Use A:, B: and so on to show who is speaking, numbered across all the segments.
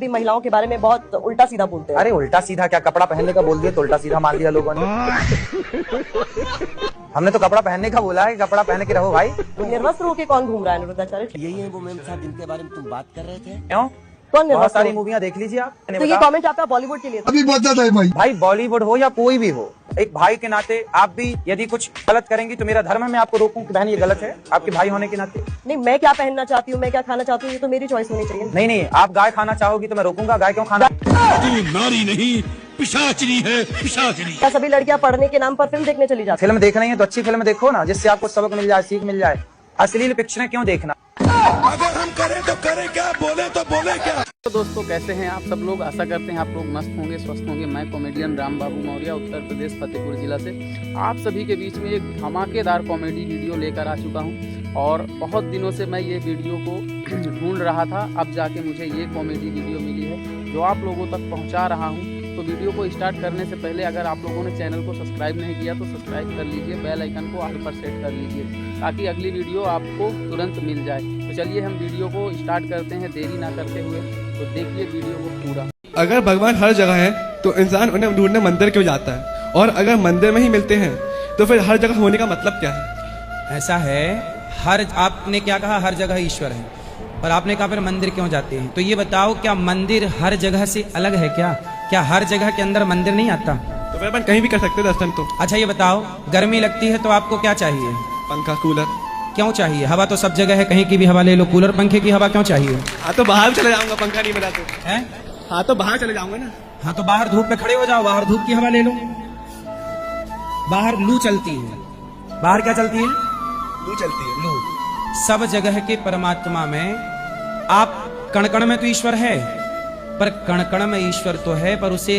A: महिलाओं के बारे में बहुत उल्टा सीधा बोलते हैं।
B: अरे उल्टा सीधा क्या, कपड़ा पहनने का बोल दिया तो उल्टा सीधा मान लिया लोगों ने। हमने तो कपड़ा पहनने का बोला है, कपड़ा पहन के रहो भाई।
A: निर्वस्त्र होके कौन घूम रहा है अनुरुद्धाचार्य?
C: यही है वो मेम साहब जिनके बारे में तुम बात कर रहे थे।
B: क्यों?
A: कौन
B: बहुत
A: निर्वस्त्र?
B: सारी मूवियाँ देख लीजिए आप।
A: तो ये कमेंट आपका बॉलीवुड के लिए था?
D: अभी बता है
B: भाई बॉलीवुड हो या कोई भी हो, एक भाई के नाते आप भी यदि कुछ गलत करेंगी तो मेरा धर्म है मैं आपको रोकूं कि बहन ये गलत है, आपके भाई होने के नाते।
A: नहीं, मैं क्या पहनना चाहती हूँ, मैं क्या खाना चाहती हूँ, ये तो मेरी चॉइस होनी चाहिए।
B: नहीं नहीं, आप गाय खाना चाहोगी तो मैं रोकूंगा, गाय क्यों खाना?
D: तू नारी नहीं पिशाचनी है, पिशाचनी।
A: क्या सभी लड़कियां पढ़ने के नाम पर फिल्म देखने चली जाती?
B: फिल्म देख रही है तो अच्छी फिल्म देखो ना, जिससे आपको सबक मिल जाए, सीख मिल जाए। अश्लील पिक्चरें क्यों देखना?
D: अगर हम करें तो करें क्या, बोले तो बोले क्या।
E: तो दोस्तों कैसे हैं आप सब लोग? आशा करते हैं आप लोग मस्त होंगे, स्वस्थ होंगे। मैं कॉमेडियन राम बाबू मौर्य, उत्तर प्रदेश फतेहपुर जिला से आप सभी के बीच में एक धमाकेदार कॉमेडी वीडियो लेकर आ चुका हूं। और बहुत दिनों से मैं ये वीडियो को ढूंढ रहा था, अब जाके मुझे ये कॉमेडी वीडियो मिली है जो आप लोगों तक पहुँचा रहा हूँ। तो वीडियो को स्टार्ट करने से पहले अगर आप लोगों ने चैनल को सब्सक्राइब नहीं किया तो सब्सक्राइब कर लीजिए, बेल आइकन को ऑल पर सेट कर लीजिए ताकि अगली वीडियो आपको तुरंत मिल जाए। तो चलिए हम वीडियो को स्टार्ट करते हैं देरी ना करते हुए। तो देखिए वीडियो को पूरा।
F: अगर भगवान हर जगह है तो इंसान उन्हें ढूंढने मंदिर क्यों जाता है, और अगर मंदिर में ही मिलते हैं तो फिर हर जगह होने का मतलब क्या है?
G: ऐसा है, हर आपने क्या कहा, हर जगह ईश्वर है, और आपने कहा फिर मंदिर क्यों जाते हैं? तो ये बताओ, क्या मंदिर हर जगह से अलग है क्या? क्या हर जगह के अंदर मंदिर नहीं आता?
F: तो फिर अपन कहीं भी कर सकते हैं दर्शन तो।
G: अच्छा ये बताओ, गर्मी लगती है तो आपको क्या चाहिए?
F: पंखा, कूलर।
G: क्यों चाहिए? हवा तो सब जगह है, कहीं की भी हवा ले लो, कूलर पंखे की हवा क्यों चाहिए?
F: हाँ तो बाहर चले जाऊंगा, पंखा नहीं मिला तो।
G: हैं?
F: हाँ तो बाहर चले जाऊंगा ना।
G: हाँ तो बाहर धूप में खड़े हो जाओ, बाहर धूप की हवा ले लो। बाहर लू चलती है, बाहर क्या चलती है?
F: लू चलती है।
G: लू। सब जगह के परमात्मा में आप कण कण में तो ईश्वर है, पर कण कण में ईश्वर तो है, पर उसे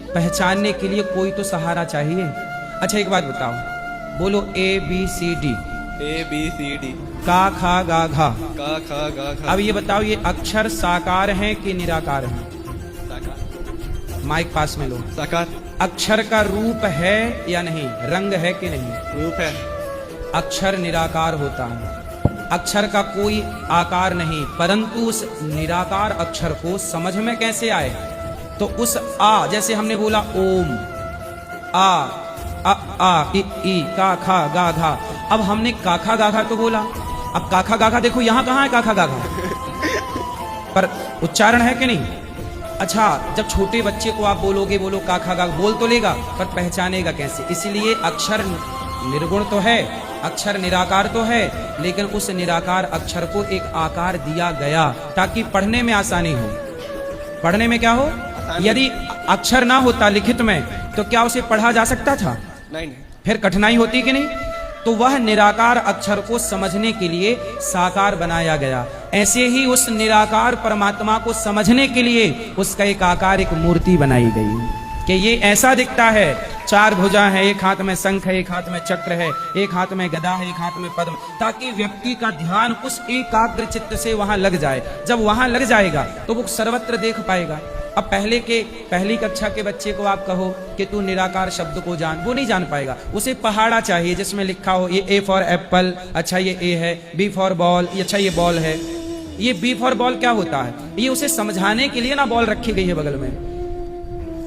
G: पहचानने के लिए कोई तो सहारा चाहिए। अच्छा एक बात बताओ, बोलो ABCD।
F: ABCD।
G: का खा गा घा।
F: का खा गा खा।
G: अब ये बताओ, ये अक्षर साकार हैं कि निराकार हैं? माइक पास में लो।
F: साकार।
G: अक्षर का रूप है या नहीं, रंग है कि नहीं?
F: रूप है।
G: अक्षर निराकार होता है, अक्षर का कोई आकार नहीं, परंतु उस निराकार अक्षर को समझ में कैसे आए? तो उस आ, जैसे हमने बोला ओम, आ ई का खा गा घा, अब हमने काखा गाघा तो बोला, अब काखा गाघा देखो यहाँ कहाँ है काखा गाघा? पर उच्चारण है कि नहीं? अच्छा, जब छोटे बच्चे को आप बोलोगे बोलो काखा गाघा, बोल तो लेगा पर पहचानेगा कैसे? इसलिए अक्षर निर्गुण तो है, अक्षर निराकार तो है, लेकिन उस निराकार अक्षर को एक आकार दिया गया ताकि पढ़ने में आसानी हो। पढ़ने में क्या हो? यदि अक्षर ना होता लिखित में तो क्या उसे पढ़ा जा सकता था?
F: नहीं।
G: फिर कठिनाई होती कि नहीं? तो वह निराकार अक्षर को समझने के लिए साकार बनाया गया। ऐसे ही उस निराकार परमात्मा को समझने के लिए उसका एक आकार, एक मूर्ति बनाई गई कि ये ऐसा दिखता है, चार भुजा है, एक हाथ में शंख है, एक हाथ में चक्र है, एक हाथ में गदा है, एक हाथ में पद्म, ताकि व्यक्ति का ध्यान उस एकाग्र चित्त से वहां लग जाए। जब वहां लग जाएगा तो वो सर्वत्र देख पाएगा। अब पहली कक्षा के बच्चे को आप कहो कि तू निराकार शब्द को जान, वो नहीं जान पाएगा। उसे पहाड़ा चाहिए जिसमें लिखा हो ये A फॉर एप्पल, अच्छा ये A है, B फॉर बॉल, अच्छा ये बॉल है। ये B फॉर बॉल क्या होता है? ये उसे समझाने के लिए ना बॉल रखी गई है बगल में।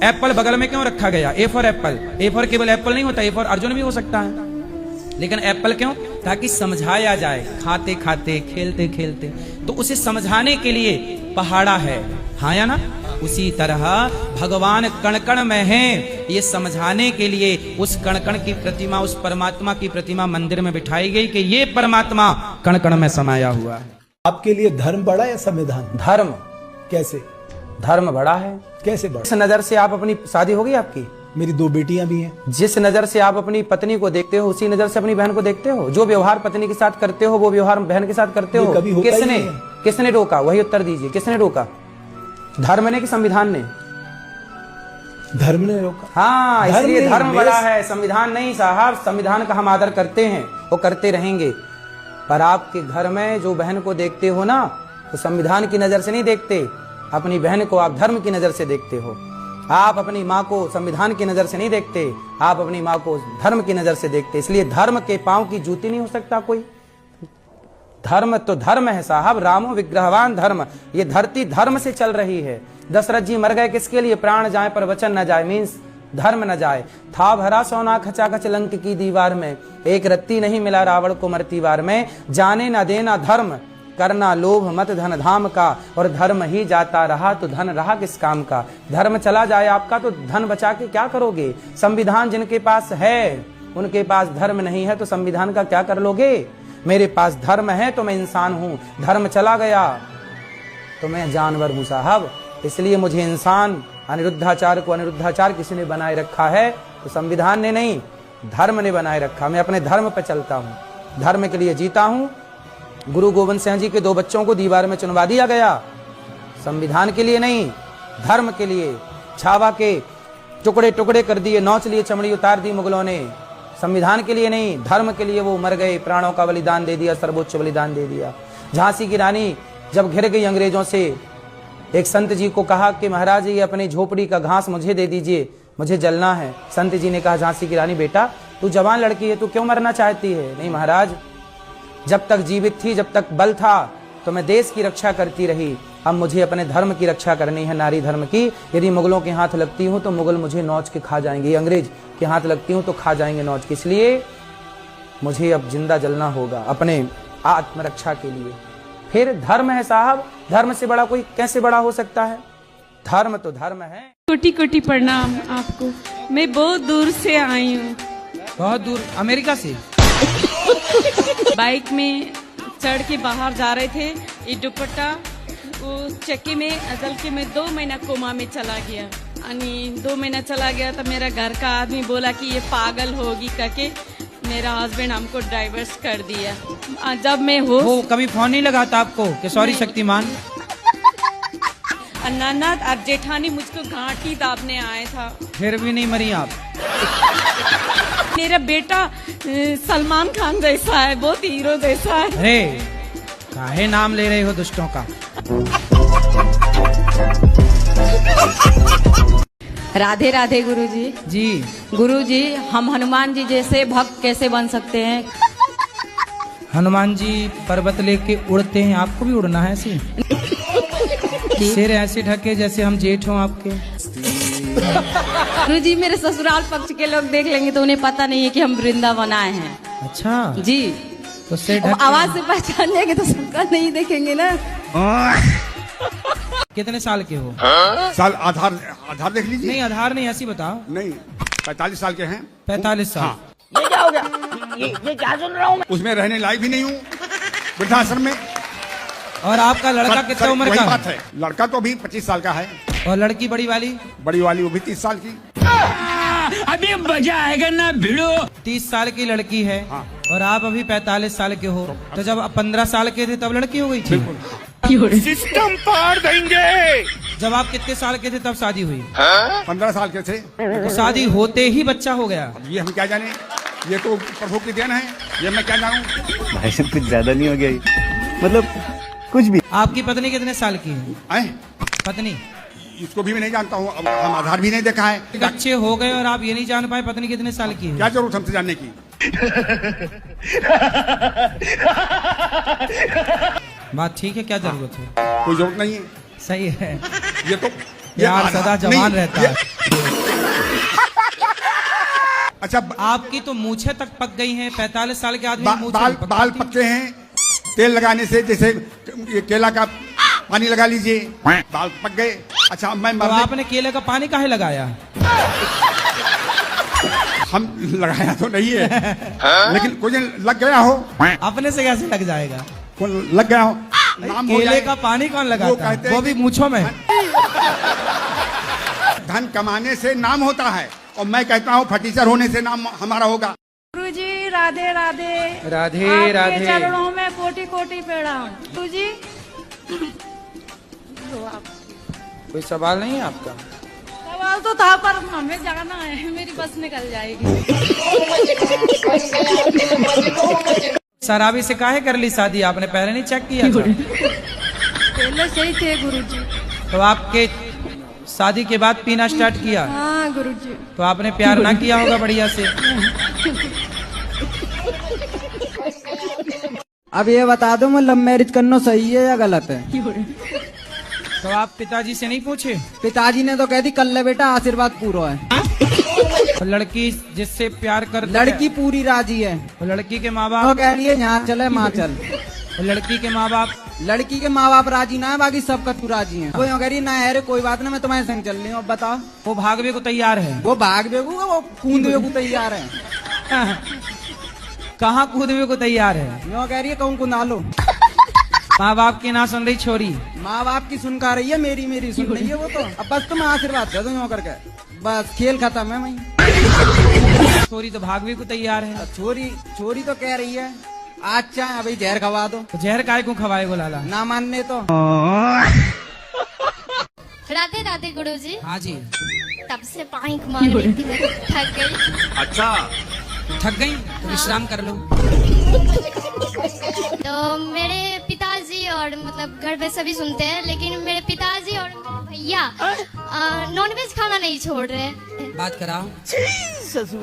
G: एप्पल बगल में क्यों रखा गया? A for Apple. A for केवल एप्पल नहीं होता, A फॉर अर्जुन भी हो सकता है, लेकिन एप्पल क्यों? ताकि समझाया जाए, खाते खाते, खेलते खेलते, तो उसे समझाने के लिए पहाड़ा है। हाँ या ना? उसी तरह भगवान कण कण में है, ये समझाने के लिए उस कण कण की प्रतिमा, उस परमात्मा की प्रतिमा मंदिर में बिठाई गई कि ये परमात्मा कण कण में समाया हुआ है।
H: आपके लिए धर्म बड़ा या संविधान?
B: धर्म।
H: कैसे?
B: धर्म बड़ा है।
H: कैसे बड़ा?
B: जिस नजर से आप अपनी शादी होगी आपकी,
H: मेरी 2 बेटियां भी हैं।
B: जिस नजर से आप अपनी पत्नी को देखते हो उसी नजर से अपनी बहन को देखते हो। जो व्यवहार पत्नी के साथ करते हो वो व्यवहार बहन के साथ करते हो।
H: कभी होता ही
B: किसने
H: नहीं है।
B: किसने रोका? वही उत्तर दीजिए, किसने रोका? धर्म ने कि संविधान ने?
H: धर्म ने रोका।
B: हाँ,
H: धर्म
B: इसलिए
H: नहीं,
B: धर्म
H: मेरे
B: बड़ा है, संविधान नहीं साहब। संविधान का हम आदर करते हैं, वो करते रहेंगे, पर आपके घर में जो बहन को देखते हो ना, वो संविधान की नजर से नहीं देखते। अपनी बहन को आप धर्म की नजर से देखते हो। आप अपनी माँ को संविधान की नजर से नहीं देखते, आप अपनी माँ को धर्म की नजर से देखते। इसलिए धर्म के पांव की जूती नहीं हो सकता कोई। धर्म तो धर्म है साहब, रामो विग्रहवान धर्म। ये धरती धर्म से चल रही है। दशरथ जी मर गए किसके लिए? प्राण जाए पर वचन न जाए, मीन्स धर्म न जाए। था भरा सोना खचा खच लंक की दीवार में, एक रत्ती नहीं मिला रावण को मरती वार में। जाने न देना धर्म, करना लोभ मत धन धाम का, और धर्म ही जाता रहा तो धन रहा किस काम का। धर्म चला जाए आपका तो धन बचा के क्या करोगे? संविधान जिनके पास है उनके पास धर्म नहीं है तो संविधान का क्या कर लोगे? मेरे पास धर्म है तो मैं इंसान हूं, धर्म चला गया तो मैं जानवर हूं साहब। इसलिए मुझे इंसान, अनिरुद्धाचार को अनिरुद्धाचार किसी ने बनाए रखा है तो संविधान ने नहीं, धर्म ने बनाए रखा। मैं अपने धर्म पर चलता हूं, धर्म के लिए जीता हूं। गुरु गोविंद सिंह जी के 2 बच्चों को दीवार में चुनवा दिया गया, संविधान के लिए नहीं, धर्म के लिए। छावा के टुकड़े टुकड़े कर दिए, नौच लिए, चमड़ी उतार दी मुगलों ने, संविधान के लिए नहीं, धर्म के लिए वो मर गए, प्राणों का बलिदान दे दिया, सर्वोच्च बलिदान दे दिया। झांसी की रानी जब घिर गई अंग्रेजों से, एक संत जी को कहा कि महाराज ये अपनी झोपड़ी का घास मुझे दे दीजिए, मुझे जलना है। संत जी ने कहा झांसी की रानी बेटा तू जवान लड़की है, तू क्यों मरना चाहती है? नहीं महाराज, जब तक जीवित थी, जब तक बल था तो मैं देश की रक्षा करती रही, अब मुझे अपने धर्म की रक्षा करनी है, नारी धर्म की। यदि मुगलों के हाथ लगती हूँ तो मुगल मुझे नौच के खा जाएंगे, अंग्रेज के हाथ लगती हूँ तो खा जाएंगे नौच के। इसलिए मुझे अब जिंदा जलना होगा अपने आत्मरक्षा के लिए। फिर धर्म है साहब, धर्म से बड़ा कोई कैसे बड़ा हो सकता है? धर्म तो धर्म है।
I: कोटि कोटि प्रणाम आपको। मैं बहुत दूर से आई हूँ।
G: बहुत दूर? अमेरिका से?
I: बाइक में चढ़ के बाहर जा रहे थे, ये दुपट्टा वो चक्के में अदल के मैं 2 महीना कोमा में चला गया। 2 महीना चला गया तो मेरा घर का आदमी बोला कि ये पागल होगी करके मेरा हस्बैंड हमको डाइवर्स कर दिया। जब मैं
G: वो कभी फोन नहीं लगाता आपको कि सॉरी शक्तिमान?
I: ननद और जेठानी मुझको घाटी दाबने आया था।
G: फिर भी नहीं मरी आप?
I: मेरा बेटा सलमान खान जैसा है, बहुत हीरो जैसा है।
G: अरे काहे नाम ले रहे हो दुष्टों का?
J: राधे राधे गुरुजी।
G: जी
J: गुरुजी, हम हनुमान जी जैसे भक्त कैसे बन सकते हैं?
G: हनुमान जी पर्वत लेके उड़ते हैं, आपको भी उड़ना है ऐसे? सिर ऐसे ढके जैसे हम जेठ हों आपके।
J: गुरुजी, मेरे ससुराल पक्ष के लोग देख लेंगे तो उन्हें पता नहीं है कि हम वृंदावन आए हैं।
G: अच्छा
J: जी,
G: तो सिर
J: आवाज से पहचान लेंगे तो सबका नहीं देखेंगे ना।
G: कितने साल के हो?
D: साल आधार देख लीजिए।
G: नहीं आधार नहीं, ऐसी बताओ।
D: नहीं 45 साल के हैं।
G: 45 साल?
D: हाँ।
C: ये क्या हो गया? ये क्या सुन रहा हूँ मैं?
D: उसमें रहने लायक भी नहीं हूँ वृद्धाश्रम में।
G: और आपका लड़का कितने उम्र का?
D: बात है, लड़का तो अभी 25 साल का है।
G: और लड़की बड़ी वाली?
D: बड़ी वाली वो भी 30 साल की।
G: अभी मजा आएगा ना भिड़ो। 30 साल की लड़की है।
D: हाँ।
G: और आप अभी 45 साल के हो, तो जब आप 15 साल के थे तब लड़की हो गई थी?
D: सिस्टम पार देंगे।
G: जब आप कितने साल के थे तब शादी हुई?
D: 15 साल के थे।
G: तो शादी होते ही बच्चा हो गया?
D: ये हम क्या जाने, ये तो प्रभु की देन है, ये मैं क्या जानूं।
K: भाई साहब कुछ ज्यादा नहीं हो गया? मतलब कुछ भी।
G: आपकी पत्नी कितने साल की है? पत्नी?
D: इसको भी मैं नहीं जानता हूँ, अब हम आधार भी नहीं देखा है।
G: बच्चे हो गए और आप ये नहीं जान पाए पत्नी कितने साल की है?
D: क्या जरूरत हमसे जानने की?
G: बात ठीक है, क्या जरूरत है?
D: कोई जरूरत नहीं है।
G: सही है।
D: ये तो
G: यार सदा जवान रहता है।
D: अच्छा,
G: आपकी तो मूछें तक पक गई हैं। 45 साल के आदमी
D: बाल पकते हैं तेल लगाने से, जैसे ये केला का पानी लगा लीजिए, बाल पक गए। अच्छा, मैं
G: तो आपने केले का पानी काहे लगाया?
D: हम लगाया तो नहीं है, लेकिन कुछ लग गया हो।
G: अपने से कैसे लग जाएगा?
D: लग गया हो, नाम हो
G: केले का पानी कौन लगाता है? वो भी मूछों में।
D: धन कमाने से नाम होता है, और मैं कहता हूँ फटीचर होने से नाम हमारा होगा।
I: गुरुजी राधे राधे।
G: राधे राधे।
I: चरणों में कोटि कोटि प्रणाम। गुरुजी
B: कोई सवाल नहीं है आपका?
I: सवाल तो था पर हमें जाना है, मेरी बस निकल जाएगी।
G: शराबी से काहे कर ली शादी आपने? पहले नहीं चेक किया था?
I: पहले सही थे गुरुजी।
G: तो आपके शादी के बाद पीना स्टार्ट किया?
I: हाँ गुरुजी।
G: तो आपने प्यार ना किया होगा बढ़िया से।
L: अब ये बता दो, मैं लव मैरिज करना सही है या गलत है?
G: तो आप पिताजी से नहीं पूछे?
C: पिताजी ने तो कह दी कल ले बेटा आशीर्वाद पूरा है।
G: तो लड़की जिससे प्यार कर
C: लड़की पूरी राजी है।
G: तो लड़की के माँ
C: तो
G: बाप?
C: कह रही है यहाँ चले माँ चल।
G: तो लड़की के माँ बाप?
C: लड़की के माँ बाप राजी ना है, बाकी सबका तू राजी है। वो यूँ कह रही ना अरे कोई बात ना, मैं तुम्हारे संग चल रही हूँ। अब बताओ।
G: वो भागवे को तैयार है?
C: वो भागवे को, वो कूदवे को तैयार है।
G: कहाँ कूदवे को तैयार है?
C: यूँ कह रही है कहूँ कुंदा लो।
G: माँ बाप की ना सुन रही छोरी?
C: माँ बाप की सुन रही है, मेरी सुन रही है वो तो। अब बस तुम आशीर्वाद कर दो यूँ करके, बस खेल खत्म है वही।
G: छोरी तो भागवे को तैयार है।
C: छोरी तो कह रही है आज चाहे अभी जहर खवा दो।
G: तो जहर काय को खवाए को लाला?
C: ना मानने तो।
L: राधे राधे गुरुजी।
G: हाँ जी।
L: तब से पानी मार रही थी, मैं थक गई।
G: अच्छा थक गई तो विश्राम कर लो।
L: तो मेरे पिताजी और मतलब घर पे सभी सुनते हैं, लेकिन मेरे पिताजी और भैया नॉनवेज खाना नहीं छोड़ रहे।
G: बात कराओ।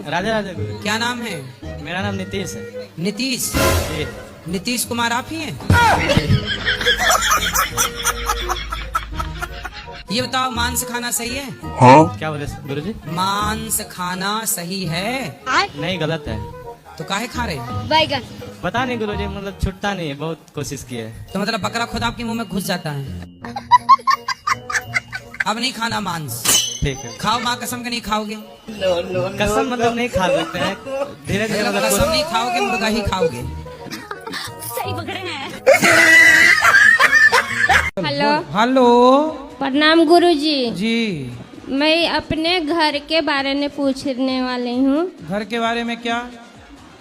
M: राधे राधे।
G: क्या नाम है?
M: मेरा नाम नीतीश है।
G: नीतीश? नीतीश कुमार आप ही हैं? ये बताओ मांस खाना सही है?
M: हाँ? क्या बोले गुरुजी?
G: मांस खाना सही है?
M: नहीं गलत है।
G: तो काहे खा रहे?
L: बैगन।
M: पता नहीं गुरुजी, मतलब छुटता नहीं है, बहुत कोशिश की है।
G: तो मतलब बकरा खुद आपके मुंह में घुस जाता है? अब नहीं खाना मांस।
M: ठीक है।
G: खाओ, माँ कसम के नहीं खाओगे?
M: कसम मतलब नहीं खा सकते हैं, धीरे धीरे मतलब
G: कसम नहीं खाओगे, मुर्गा ही खाओगे।
L: सही पकड़े हैं।
J: हेलो।
G: हेलो।
J: प्रणाम गुरुजी।
G: जी।
J: मैं अपने घर के बारे में पूछने वाली हूँ।
G: घर के बारे में क्या?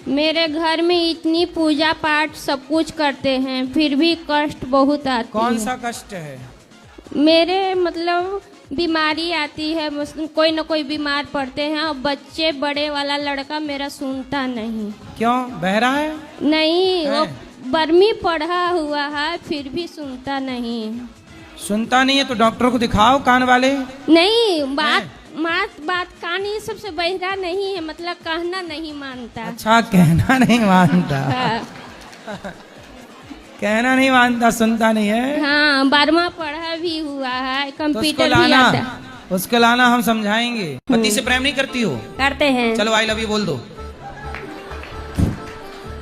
J: मेरे घर में इतनी पूजा पाठ सब कुछ करते हैं, फिर भी कष्ट बहुत आती है।
G: कौन सा कष्ट है?
J: मेरे मतलब बीमारी आती है, कोई न कोई बीमार पड़ते हैं, और बच्चे बड़े वाला लड़का मेरा सुनता नहीं।
G: क्यों, बहरा है?
J: नहीं, वो बर्मी पढ़ा हुआ है, फिर भी सुनता नहीं।
G: सुनता नहीं है तो डॉक्टर को दिखाओ, कान वाले।
J: नहीं, बात कान ये सबसे बहरा नहीं है, मतलब कहना नहीं मानता।
G: अच्छा, कहना नहीं मानता। कहना नहीं मानता, सुनता नहीं है।
J: हाँ, 12वां पढ़ा भी हुआ है, कंप्यूटर
G: तो
J: भी आता है।
G: उसको लाना, हम समझाएंगे। पति से प्रेम नहीं करती हो?
J: करते हैं।
G: चलो आई लव यू बोल दो।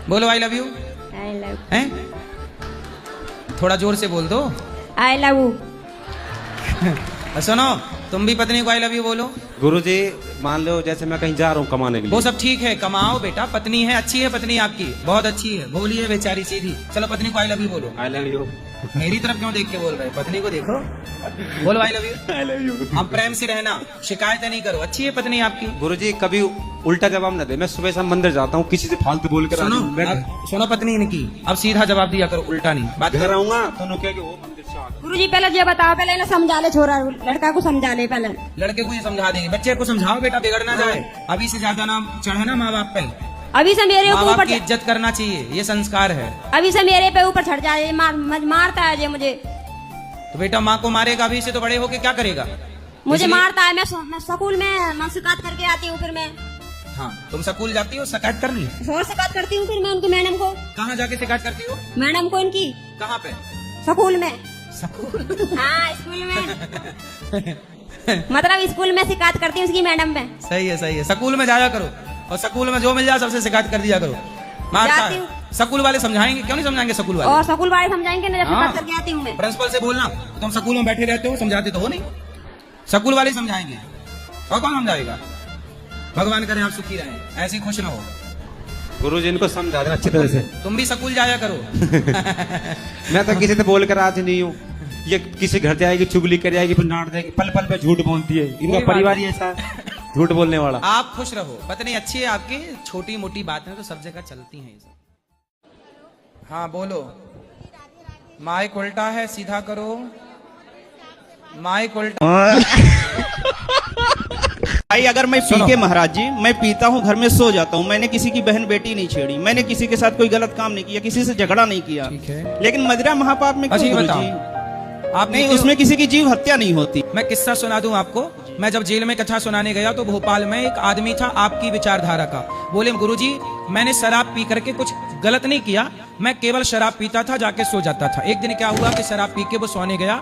G: बोलो I love you.
J: I love.
G: हैं? थोड़ा जोर से बोल दो।
J: I love you.
G: सुनो, तुम भी पत्नी को आई लव यू बोलो।
N: गुरुजी मान लो जैसे मैं कहीं जा रहा हूँ कमाने के लिए।
G: वो सब ठीक है, कमाओ बेटा। पत्नी है, अच्छी है पत्नी आपकी, बहुत अच्छी है, भोली है बेचारी, सीधी। चलो पत्नी को आई लव यू बोलो।
N: I love you.
G: मेरी तरफ क्यों देख के बोल रहे? पत्नी को देखो, बोलो I love you.
N: I love you.
G: हम प्रेम से रहना, शिकायतें नहीं करो, अच्छी है पत्नी आपकी।
N: गुरुजी कभी उल्टा जवाब न दे। मैं सुबह शाम मंदिर जाता हूँ, किसी से फालतू बोल कर
G: सुनो पत्नी इनकी, अब सीधा जवाब दिया करो, उल्टा नहीं। बात
N: घर आऊंगा तो क्या वो मंदिर से
J: गुरुजी पहले ये बताओ, पहले ना समझा ले, छोरा लड़का को समझा ले पहले।
G: लड़के को ये समझा देंगे, बच्चे को समझाओ बेटा, बिगड़ ना जाए। अभी से ज्यादा ना चढ़े ना माँ बाप पे।
J: अभी से मेरे
G: माँ बाप
J: ऊपर
G: की इज्जत करना चाहिए, ये संस्कार है।
J: अभी से मेरे पे ऊपर चढ़ जाए, मारता है मुझे।
G: तो बेटा माँ को मारेगा, अभी से तो बड़े होके क्या करेगा?
J: मुझे मारता है। मैं स्कूल में शिकायत करके आती हूँ, फिर मैं।
G: हाँ, तुम स्कूल जाती हो शिकायत करनी?
J: और शिकायत करती हूँ, फिर मैं उनकी मैडम को।
G: कहाँ जाके शिकायत करती हो?
J: मैडम को इनकी।
G: कहाँ पे?
J: स्कूल में।
G: स्कूल?
J: हाँ, स्कूल में। मतलब स्कूल में शिकायत करती हूँ उसकी मैडम में।
G: सही है, सही है। स्कूल में जाया करो, और स्कूल में जो मिल जाए सबसे शिकायत कर दिया करो। मारता है। स्कूल वाले समझाएंगे, क्यों नहीं समझाएंगे स्कूल वाले?
J: और स्कूल वाले समझाएंगे ना, जब शिकायत करके आती हूँ मैं।
G: प्रिंसिपल से बोलना, तुम स्कूल में बैठे रहते हो, समझाते तो हो नहीं। स्कूल वाले समझाएंगे, और कौन समझाएगा? भगवान करे आप सुखी रहें, ऐसे खुश रहो।
N: गुरुजी इनको समझा देना अच्छी तरह से।
G: तुम भी स्कूल जाया करो।
N: मैं तो किसी से बोल कर आज नहीं हूँ। ये किसी घर जाएगी, चुगली कर जाएगी, फिर डांट देगी, पल पल पे झूठ बोलती है। इनका परिवार ही ऐसा झूठ बोलने वाला।
G: आप खुश रहो, पत्नी अच्छी है आपकी, छोटी मोटी बातें तो सब जगह चलती हैं ये सब। हाँ बोलो। माइक उल्टा है, सीधा करो। माइक उल्टा।
O: भाई अगर मैं पी के महाराज जी, मैं पीता हूँ, घर में सो जाता हूँ, मैंने किसी की बहन बेटी नहीं छेड़ी, मैंने किसी के साथ कोई गलत काम नहीं किया, किसी से झगड़ा नहीं किया, लेकिन मदिरा महापाप में क्यों गुरुजी?
G: आप
O: नहीं, उसमें किसी की जीव हत्या नहीं होती।
G: मैं किस्सा सुना दूं आपको। मैं जब जेल में कथा सुनाने गया तो भोपाल में एक आदमी था आपकी विचारधारा का। बोले गुरुजी मैंने शराब पी करके कुछ गलत नहीं किया, मैं केवल शराब पीता था, जाके सो जाता था। एक दिन क्या हुआ कि शराब पी के वो सोने गया,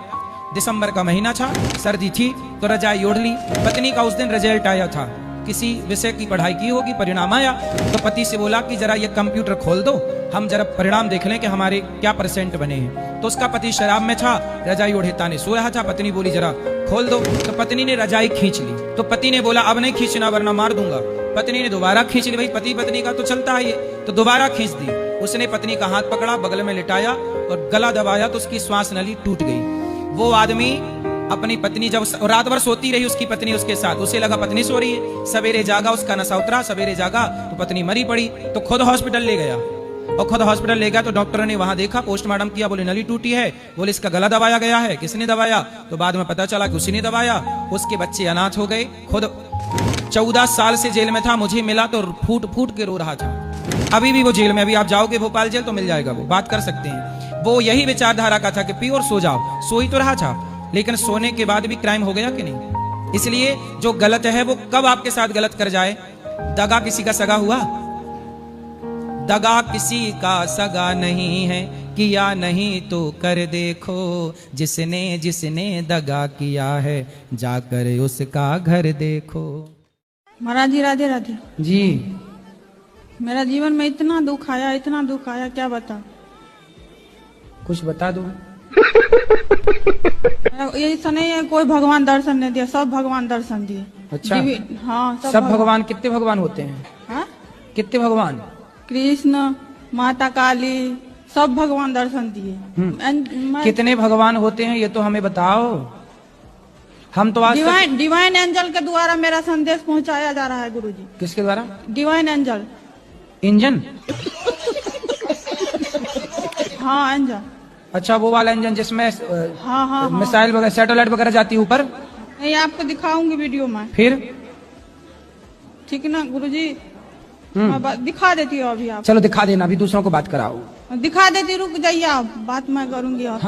G: दिसंबर का महीना था, सर्दी थी तो रजाई ओढ़ ली। पत्नी का उस दिन रिजल्ट आया था, किसी विषय की पढ़ाई की होगी, परिणाम आया तो पति से बोला कि जरा ये कंप्यूटर खोल दो, हम जरा परिणाम देख लें कि हमारे क्या परसेंट बने हैं। तो उसका पति शराब में था, रजाई ओढ़े ताने सो रहा था। पत्नी बोली जरा खोल दो, तो पत्नी ने रजाई खींच ली। तो पति ने बोला अब नहीं खींचना वरना मार दूंगा। पत्नी ने दोबारा खींच ली, भाई पति पत्नी का तो चलता है ये, तो दोबारा खींच दी। उसने पत्नी का हाथ पकड़ा, बगल में लिटाया और गला दबाया तो उसकी श्वास नली टूट गई। वो आदमी अपनी पत्नी जब रात भर सोती रही उसकी पत्नी उसके साथ, उसे लगा पत्नी सो रही है। सवेरे जागा, उसका नशा उतरा, सवेरे जागा तो पत्नी मरी पड़ी। तो खुद हॉस्पिटल ले गया और खुद हॉस्पिटल ले गया तो डॉक्टर ने वहां देखा, पोस्टमार्टम किया, बोले नली टूटी है, बोले इसका गला दबाया गया है। किसने दबाया? तो बाद में पता चला कि उसी ने दबाया। उसके बच्चे अनाथ हो गए। खुद 14 साल से जेल में था, मुझे मिला तो फूट फूट के रो रहा था। अभी भी वो जेल में, अभी आप जाओगे भोपाल जेल तो मिल जाएगा, वो बात कर सकते हैं। वो यही विचारधारा का था कि पी और सो जाओ। सो ही तो रहा था, लेकिन सोने के बाद भी क्राइम हो गया कि नहीं? इसलिए जो गलत है वो कब आपके साथ गलत कर जाए। दगा किसी का सगा हुआ? दगा किसी का सगा नहीं है, किया नहीं तो कर देखो, जिसने जिसने दगा किया है जाकर उसका घर देखो।
P: महाराज जी राधे राधे
G: जी।
P: मेरा जीवन में इतना दुख आया, इतना दुख आया, क्या बता।
G: कुछ बता दो।
P: ये ऐसा नहीं है कोई भगवान दर्शन नहीं दिया, सब भगवान दर्शन दिए।
G: अच्छा।
P: हाँ,
G: सब भगवान कितने भगवान होते हैं?
P: हाँ?
G: कितने भगवान?
P: कृष्ण, माता काली, सब भगवान दर्शन दिए।
G: कितने भगवान होते हैं ये तो हमें बताओ। हम तो आज
P: डिवाइन एंजल के द्वारा मेरा संदेश पहुंचाया जा रहा है गुरुजी।
G: किसके द्वारा?
P: Divine angel.
G: इंजन?
P: हाँ एंजल।
G: अच्छा, वो वाला इंजन जिसमें
P: हाँ,
G: मिसाइल वगैरह, सैटेलाइट वगैरह जाती है ऊपर?
P: नहीं, आपको दिखाऊंगी वीडियो में।
G: फिर
P: ठीक ना गुरुजी? मैं दिखा देती हूँ अभी आप।
G: चलो दिखा देना, अभी दूसरों को बात कराओ।
P: दिखा देती, रुक जाइए आप, बात मैं करूंगी। और